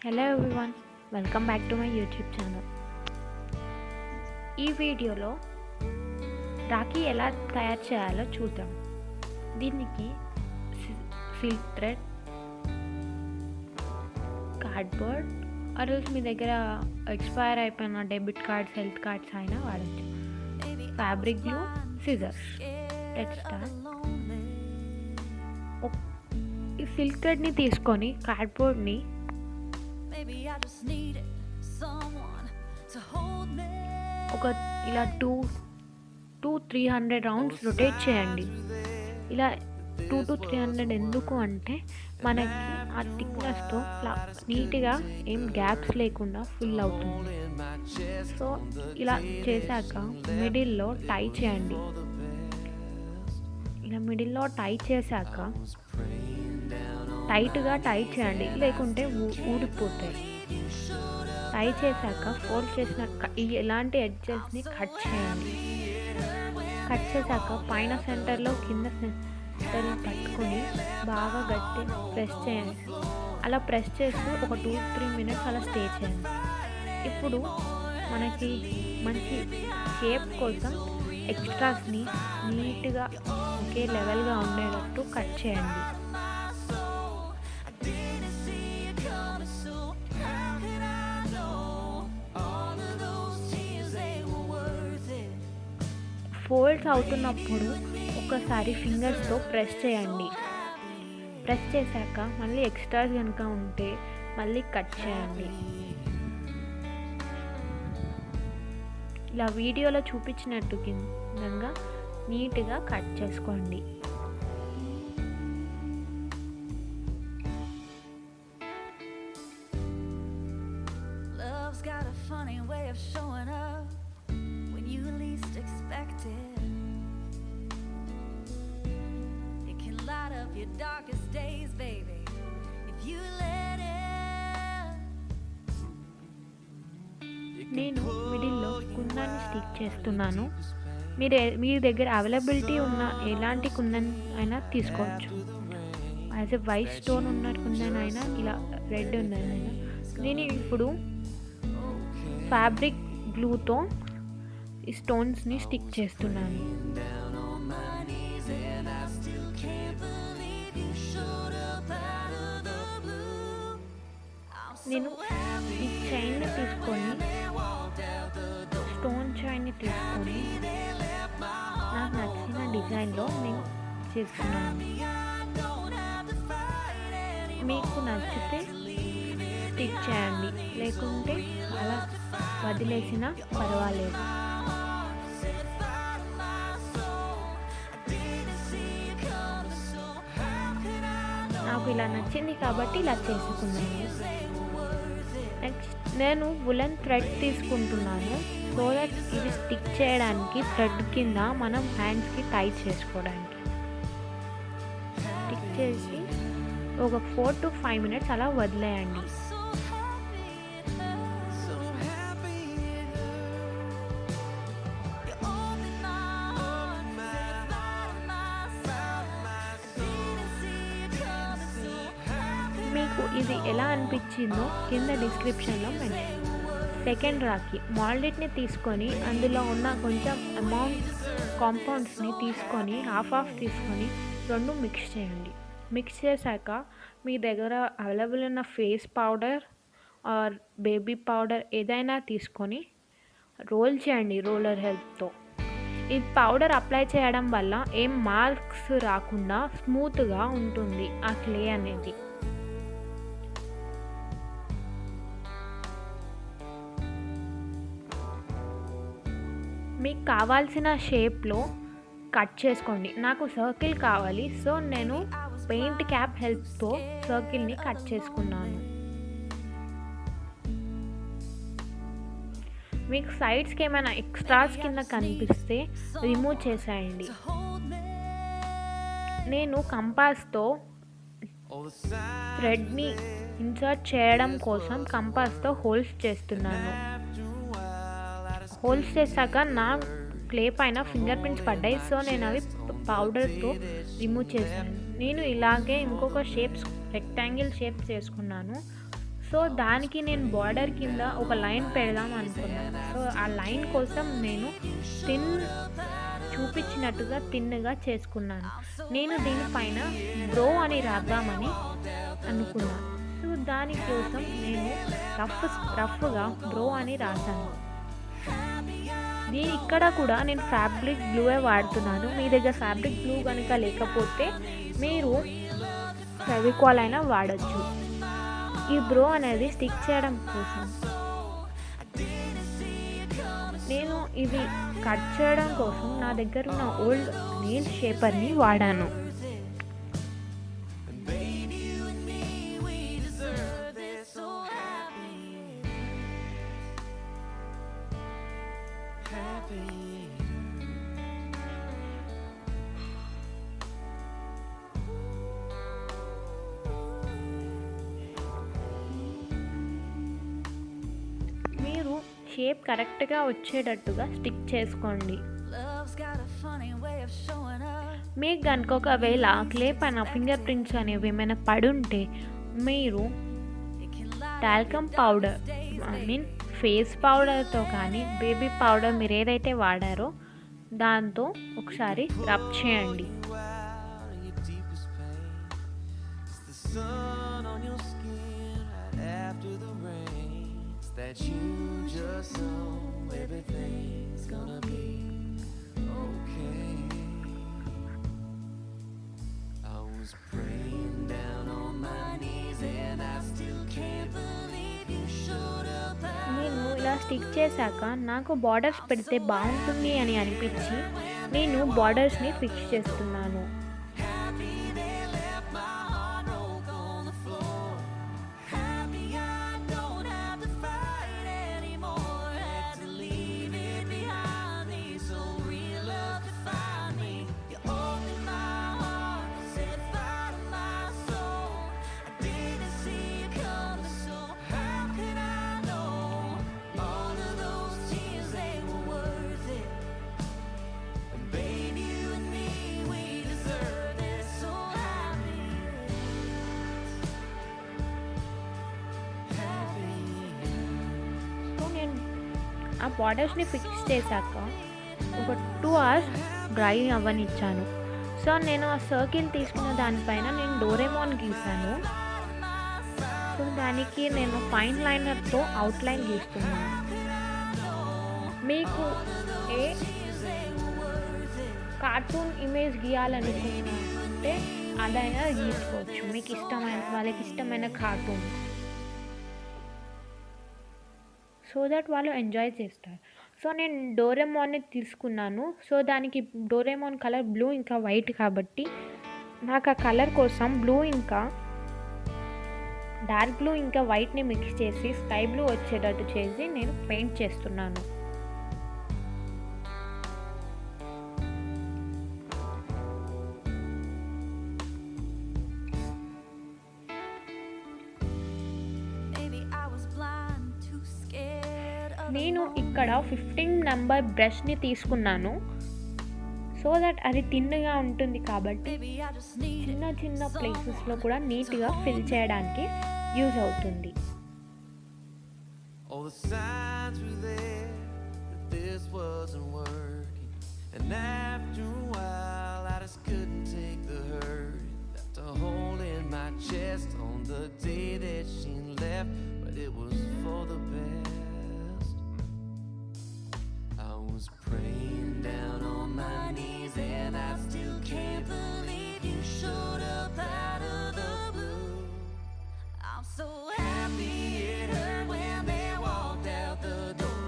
Hello everyone, welcome back to my YouTube channel. ఈ వీడియోలో రాఖీ ఎలా తయారు చేయాలో చూద్దాం. దీనికి సిల్క్ థ్రెడ్, కార్డ్బోర్డ్ ఆర్ఎల్స్ మీ దగ్గర ఎక్స్పైర్ అయిపోయిన డెబిట్ కార్డ్స్, హెల్త్ కార్డ్స్ అయినా వాడచ్చు. Fabric glue, scissors. Let's start. ఈ సిల్క్ థ్రెడ్ని తీసుకొని కార్డ్బోర్డ్ని ఒక ఇలా 200-300 రౌండ్స్ రొటేట్ చేయండి. ఇలా 200-300 ఎందుకు అంటే మనకి ఆ థిక్నెస్తో నీట్గా ఏం గ్యాప్స్ లేకుండా ఫిల్ అవుతుంది. సో ఇలా చేశాక మిడిల్లో టై చేయండి. ఇలా మిడిల్లో టై చేశాక టైట్గా టై చేయండి, లేకుంటే ఊడిపోతాయి. టై చేశాక ఫోల్డ్ చేసిన ఇలాంటి ఎడ్జెస్ని కట్ చేయండి. కట్ చేశాక పైన సెంటర్లో కింద సెంటర్ని పట్టుకొని బాగా గట్టి ప్రెస్ చేయండి. అలా ప్రెస్ చేస్తూ ఒక 2-3 మినిట్స్ అలా స్టే చేయండి. ఇప్పుడు మనకి మంచి షేప్ కోసం ఎక్స్ట్రాస్ని నీట్గా ఒకే లెవెల్గా ఉండేటట్టు కట్ చేయండి. ఫోల్డ్స్ అవుతున్నప్పుడు ఒకసారి ఫింగర్స్తో ప్రెస్ చేయండి. ప్రెస్ చేశాక మళ్ళీ ఎక్స్ట్రాస్ కనుక ఉంటే మళ్ళీ కట్ చేయండి. ఇలా వీడియోలో చూపించినట్టు కిందంగా నీట్గా కట్ చేసుకోండి. Your darkest days, baby, if you let it. నేను మిడిల్లో కుందన్ని స్టిక్ చేస్తున్నాను. మీ దగ్గర అవైలబిలిటీ ఉన్న ఎలాంటి కుందన్ అయినా తీసుకోవచ్చు. యాజ్ ఎ వైట్ స్టోన్ ఉన్న కుందన్ అయినా, ఇలా రెడ్ ఉన్నదైనా. నేను ఇప్పుడు ఫ్యాబ్రిక్ గ్లూతో ఈ స్టోన్స్ని స్టిక్ చేస్తున్నాను. నేను ఈ చైన్ని తీసుకొని, స్టోన్ చైన్ని తీసుకొని నాకు నచ్చిన డిజైన్లో నేను చేస్తున్నాను. మీకు నచ్చితే స్టిచ్ చేయండి, లేకుంటే అలా వదిలేసినా పర్వాలేదు. నాకు ఇలా నచ్చింది కాబట్టి ఇలా చేసుకున్నాను. నెక్స్ట్ నేను వులెన్ థ్రెడ్ తీసుకుంటున్నాను, సో దట్ ఇది స్టిక్ చేయడానికి థ్రెడ్ కింద మనం హ్యాండ్స్కి టై చేసుకోవడానికి. స్టిక్ చేసి ఒక 4-5 మినిట్స్ అలా వదిలేయండి. మీకు ఇది ఎలా అనిపించిందో కింద డిస్క్రిప్షన్లో మెన్షన్. సెకండ్ రాఖీ మాల్డెట్ని తీసుకొని అందులో ఉన్న కొంచెం అమౌంట్ కాంపౌండ్స్ని తీసుకొని హాఫ్ తీసుకొని రెండు మిక్స్ చేయండి. మిక్స్ చేశాక మీ దగ్గర అవైలబుల్ ఉన్న face powder are baby powder ఏదైనా తీసుకొని రోల్ చేయండి రోలర్ హెల్ప్తో. ఈ పౌడర్ అప్లై చేయడం వల్ల ఏం మార్క్స్ రాకుండా స్మూత్గా ఉంటుంది ఆ క్లే అనేది. మీకు కావాల్సిన షేప్లో కట్ చేసుకోండి. నాకు సర్కిల్ కావాలి, సో నేను పెయింట్ క్యాప్ హెల్ప్తో సర్కిల్ని కట్ చేసుకున్నాను. మీకు సైడ్స్కి ఏమైనా ఎక్స్ట్రాస్ కింద కనిపిస్తే రిమూవ్ చేసేయండి. నేను కంపాస్తో థ్రెడ్ని ఇన్సర్ట్ చేయడం కోసం కంపాస్తో హోల్స్ చేస్తున్నాను. హోల్స్ చేశాక నా క్లే పైన ఫింగర్ ప్రింట్స్ పడ్డాయి, సో నేను అవి పౌడర్తో రిమూవ్ చేశాను. నేను ఇలాగే ఇంకొక షేప్స్ రెక్టాంగిల్ షేప్ చేసుకున్నాను. సో దానికి నేను బార్డర్ కింద ఒక లైన్ పెడదాం అనుకున్నాను. సో ఆ లైన్ కోసం నేను థిన్ చూపించినట్టుగా థిన్‌గా చేసుకున్నాను. నేను దీనిపైన బ్రో అని రాద్దామని అనుకున్నాను. సో దానికోసం నేను రఫ్‌గా బ్రో అని రాశాను. ఇక్కడ కూడా నేను ఫ్యాబ్రిక్ గ్లూయే వాడుతున్నాను. మీ దగ్గర ఫ్యాబ్రిక్ గ్లూ కనుక లేకపోతే మీరు ఫెవికాల్ అయినా వాడచ్చు. ఈ బ్రో అనేది స్టిక్ చేయడం కోసం నేను ఇది కట్ చేయడం కోసం నా దగ్గర ఉన్న ఓల్డ్ నెయిల్ షేపర్ని వాడాను. మీరు షేప్ కరెక్ట్గా వచ్చేటట్టుగా స్టిక్ చేసుకోండి. మీకు కనుక ఒకవేళ క్లే పైన ఫింగర్ ప్రింట్స్ అనేవి ఏమైనా పడుంటే మీరు టాల్కమ్ పౌడర్ ఫేస్ పౌడర్తో కానీ బేబీ పౌడర్ మీరు ఏదైతే వాడారో దాంతో ఒకసారి రబ్ చేయండి. That you just know everything's gonna be okay. I was praying down on my knees and I still can't believe you showed up. నేను ఇలా స్టిక్ చేశాక నాకు బార్డర్స్ పెడితే బాగుంటుంది అని అనిపించి నేను బార్డర్స్ని ఫిక్స్ చేస్తున్నాను. ఆ బార్డర్స్ని ఫిక్స్ చేశాక ఒక 2 hours డ్రై అవ్వనిచ్చాను. సో నేను ఆ సర్కిల్ తీసుకున్న దానిపైన నేను డోరేమోన్ గీసాను. సో దానికి నేను ఫైన్ లైనర్తో అవుట్లైన్ గీస్తున్నాను. మీకు ఏ కార్టూన్ ఇమేజ్ గీయాలనుకుంటే అదైనా గీసుకోవచ్చు, మీకు ఇష్టమైన వాళ్ళకి ఇష్టమైన కార్టూన్, సో దట్ వాళ్ళు ఎంజాయ్ చేస్తారు. సో నేను డోరేమోన్ని తీసుకున్నాను. సో దానికి డోరేమోన్ కలర్ బ్లూ ఇంకా వైట్ కాబట్టి నాకు ఆ కలర్ కోసం బ్లూ ఇంకా డార్క్ బ్లూ ఇంకా వైట్ని మిక్స్ చేసి స్కై బ్లూ వచ్చేటట్టు చేసి నేను పెయింట్ చేస్తున్నాను. నేను ఇక్కడ 15 నెంబర్ బ్రష్ని తీసుకున్నాను. సో దట్ అది థిన్గా ఉంటుంది కాబట్టి చిన్న చిన్న ప్లేసెస్లో కూడా నీట్గా ఫిల్ చేయడానికి యూజ్ అవుతుంది. Was praying down on my knees and I still can't believe you showed up out of the blue. I'm so happy it hurt when they walked out the door.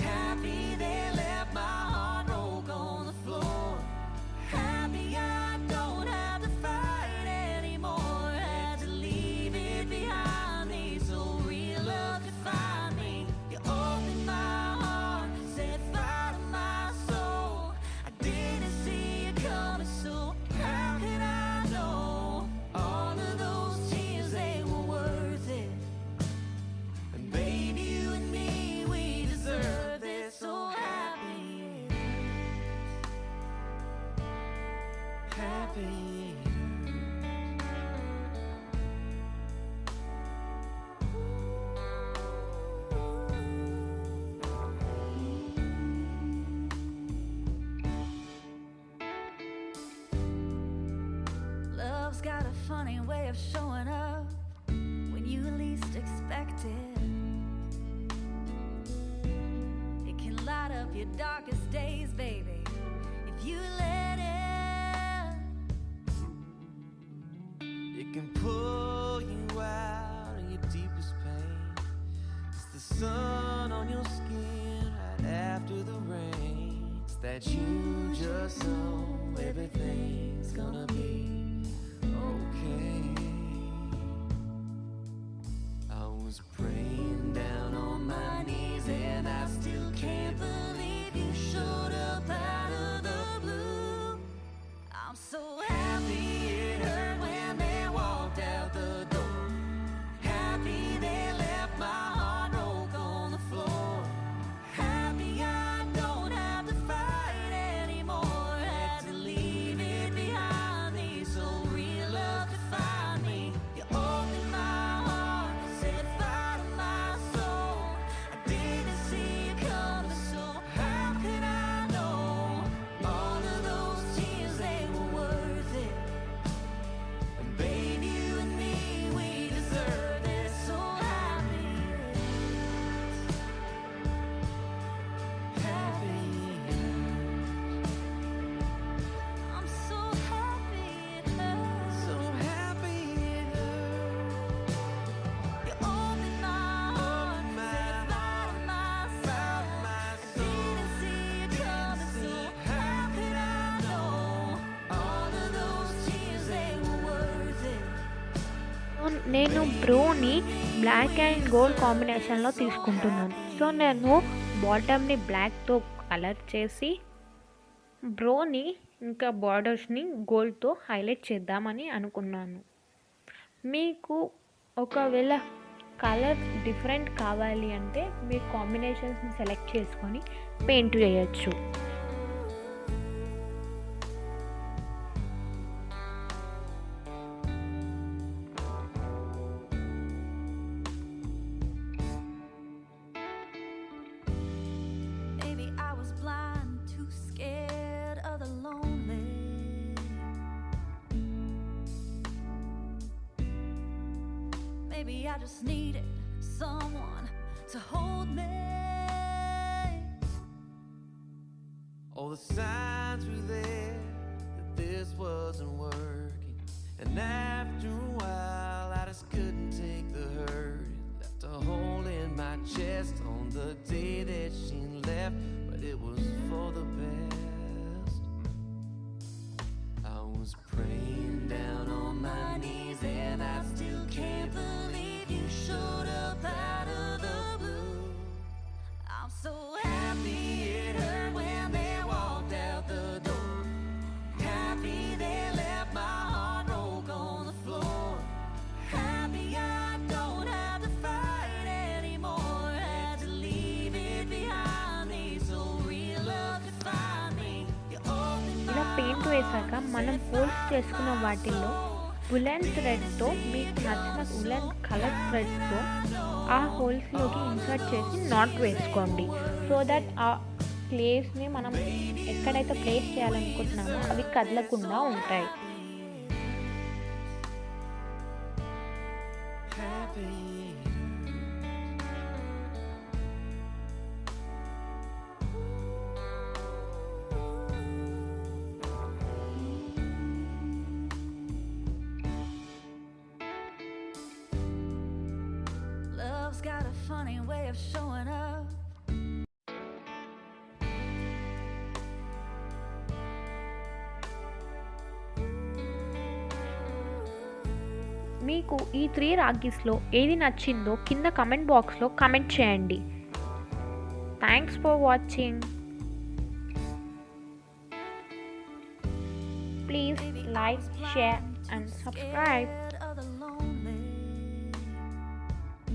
Happy they left my heart broke on the floor. Happy I don't have to fight anymore. Had to leave it behind me so real love could find me. funny way of showing up when you least expect it. It can light up your darkest days, baby, if you let it. It can pull you out of your deepest pain. It's the sun on your skin right after the rain. It's that you just know everything's gonna be okay. I was praying down on my knees and I still can't believe you showed up out of the blue. I'm so happy it hurt when they walked out the door. Happy they left my heart broke on the floor. Happy I don't have to fight anymore. Had to leave it behind me so real love could find me. You opened my heart, set fire to my soul. I didn't see it coming, so how could I know? All of those tears, they were worth it. And babe, you and me, we deserve it. So happy it hurts. Happy it hurts. I'm so happy it hurts. So happy it hurts. You opened my heart, set fire to my soul. Didn't see it coming, so how could I know? All of those tears, they were worth it. నేను బ్రోని black and gold కాంబినేషన్లో తీసుకుంటున్నాను. So నేను బాటమ్ని బ్లాక్తో colour చేసి బ్రోని ఇంకా బార్డర్స్ని గోల్డ్తో highlight చేద్దామని అనుకున్నాను. మీకు ఒకవేళ కలర్ డిఫరెంట్ కావాలి అంటే మీరు కాంబినేషన్స్ని సెలెక్ట్ చేసుకొని పెయింట్ చేయొచ్చు. Maybe I was blind, too scared of the lonely. Maybe I just needed someone to hold me. All the signs were there that this wasn't working. And after a while, I just couldn't take the hurt. It left a hole in my chest on the day that she left, but it was for the best. I was praying down on my knees and I still can't believe you showed up out of the blue. I'm so happy it hurt when they walked out the door. Happy they left my heart broke on the floor. Happy I don't have to fight anymore. Had to leave it behind me so real love could find me. You opened ఇలా paint వేసాక మనం holes చేసుకున్న వాటిల్లో woollen థ్రెడ్తో మీకు నచ్చిన woollen colour థ్రెడ్తో ఆ హోల్స్లోకి ఇన్సర్ట్ చేసి నాట్ వేసుకోండి. సో దట్ ఆ ప్లేస్ని మనం ఎక్కడైతే ప్లేస్ చేయాలనుకుంటున్నామో అవి కదలకుండా ఉంటాయి. Happy love's got a funny way of showing up. మీకు ఈ 3 రాఖీస్లో ఏది నచ్చిందో కింద కమెంట్ బాక్స్లో కమెంట్ చేయండి. Thanks for watching. Please like, share and subscribe.